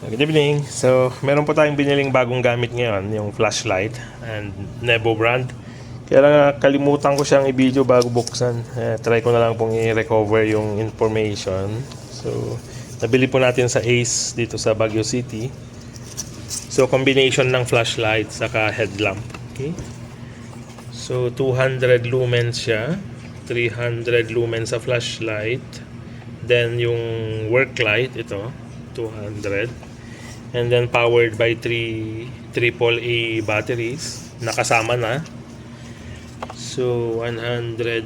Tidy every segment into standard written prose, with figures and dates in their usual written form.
Good evening. So, meron po tayong biniling bagong gamit ngayon, yung flashlight and Nebo brand. Kaya lang kalimutan ko siyang i-video bago buksan. Try ko na lang pong i-recover yung information. So, nabili po natin sa Ace dito sa Baguio City. So, combination ng flashlight saka headlamp. Okay? So, 200 lumens siya. 300 lumens sa flashlight. Then, yung work light, ito, 200. And then powered by 3 AAA batteries. Nakasama na. So 150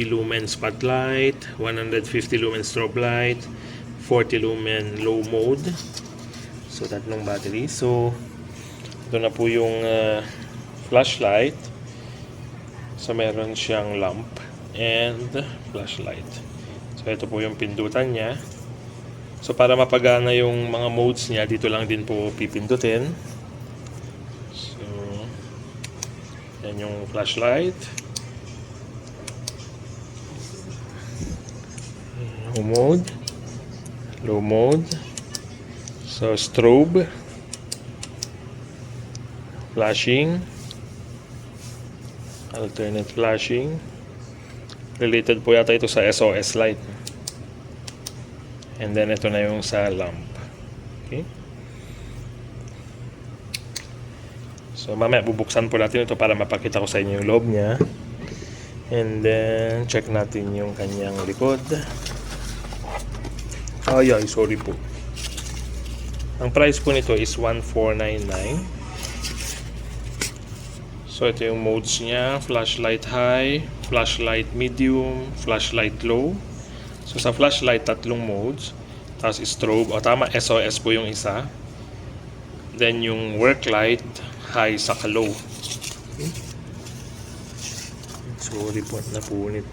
lumen spotlight, 150 lumen strobe light, 40 lumen low mode. So tatlong battery. So ito na po yung flashlight. So meron siyang lamp and flashlight. So ito po yung pindutan niya. So para mapagana yung mga modes niya, dito lang din po pipindutin. So yan yung flashlight. Low mode. So strobe, flashing, alternate flashing. Related po yata ito sa SOS light. And then ito na yung sa lamp. Okay. So mamaya bubuksan po natin ito para mapakita ko sa inyo yung loob niya. And then check natin yung kanyang likod. Sorry po. Ang price po nito is 1,499. So ito yung modes niya, flashlight high, flashlight medium, flashlight low. So sa flashlight, tatlong modes. Tapos strobe, tama, SOS po yung isa. Then yung work light, high saka low. Okay. Sorry po, napunit.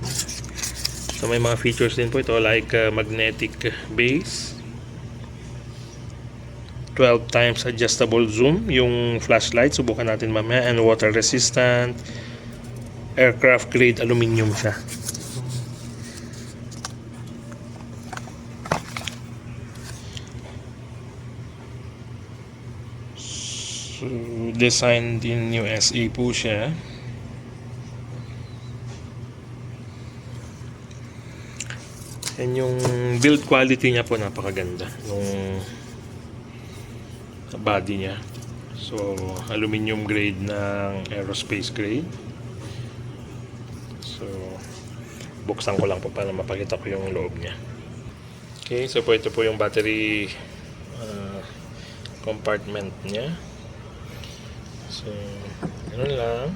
So may mga features din po ito like magnetic base, 12 times adjustable zoom yung flashlight, subukan natin mamaya, and water resistant, aircraft grade aluminum siya. So, designed in USA po siya. And yung build quality niya po napakaganda. Yung body niya. So, aluminum grade ng aerospace grade. So, buksan ko lang po para mapakita ko yung loob niya. Okay, so po ito po yung battery compartment niya. So, ganoon lang.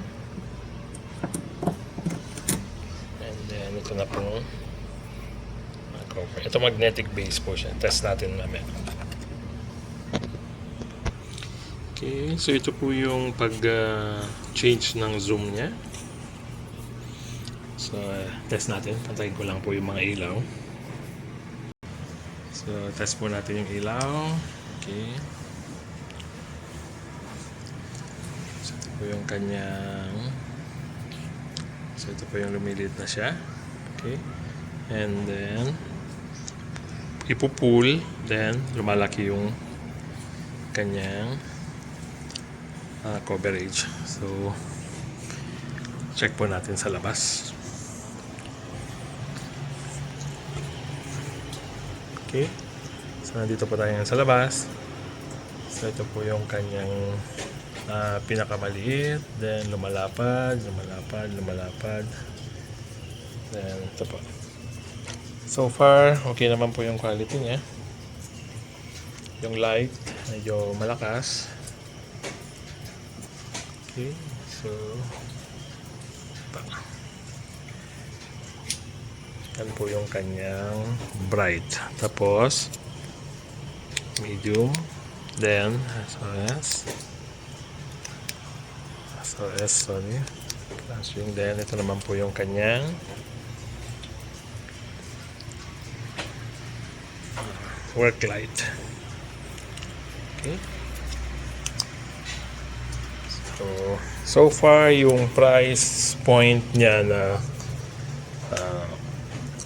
And then, ito na po. Ito magnetic base po siya. Test natin mamaya. Okay, so ito po yung pag-change ng zoom niya. So, test natin. Pantayin ko lang po yung mga ilaw. So, test po natin yung ilaw. Okay. Ito po yung kanyang, so ito po yung lumilit na siya. Okay, and then ipupull, then lumalaki yung kanyang coverage. So check po natin sa labas. Okay, so nandito po tayo sa labas. So ito po yung kanyang pinakamaliit, then lumalapad. Then ito po. So far, okay naman po yung quality niya. Yung light, medyo malakas. Okay, so yan po yung kanyang bright. Tapos medium, then SOS, sorry, flashing. Then ito naman po yung kanyang work light. Okay, so far yung price point niya na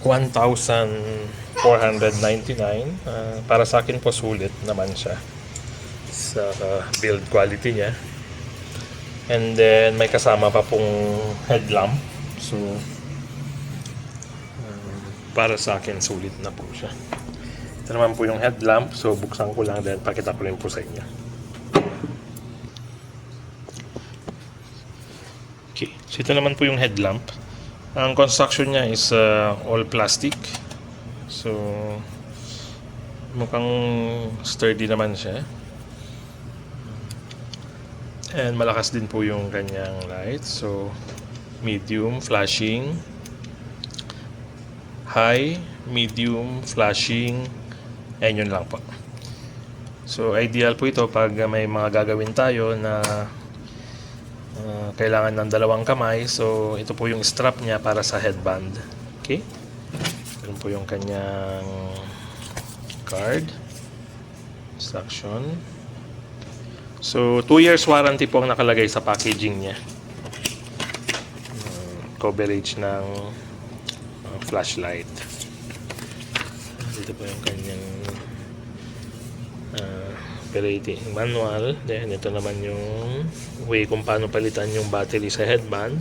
1,499 499. Para sa akin po sulit naman siya sa build quality niya. And then may kasama pa pong headlamp. So para sa akin sulit na po siya. Ito naman po yung headlamp. So buksan ko lang, then pakita ko rin po sa inyo. Okay, so ito naman po yung headlamp. Ang construction niya is all plastic. So mukhang sturdy naman siya. And malakas din po yung kanyang light. So medium, flashing, high, medium, flashing, and yun lang po. So ideal po ito pag may mga gagawin tayo na kailangan ng dalawang kamay. So ito po yung strap niya para sa headband. Okay, yun po yung kanyang card, instruction. So 2 years warranty po ang nakalagay sa packaging niya. Coverage ng flashlight. Dito po yung kanyang operating manual. Then ito naman yung way kung paano palitan yung battery sa headband.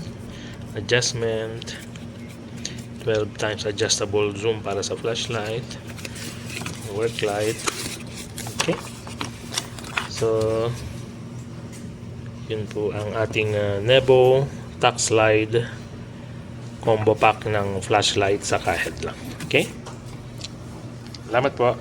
Adjustment, 12 times adjustable zoom para sa flashlight, work light. Okay, so yun po ang ating Nebo Taxlide combo pack ng flashlight sa headlamp. Okay, salamat po.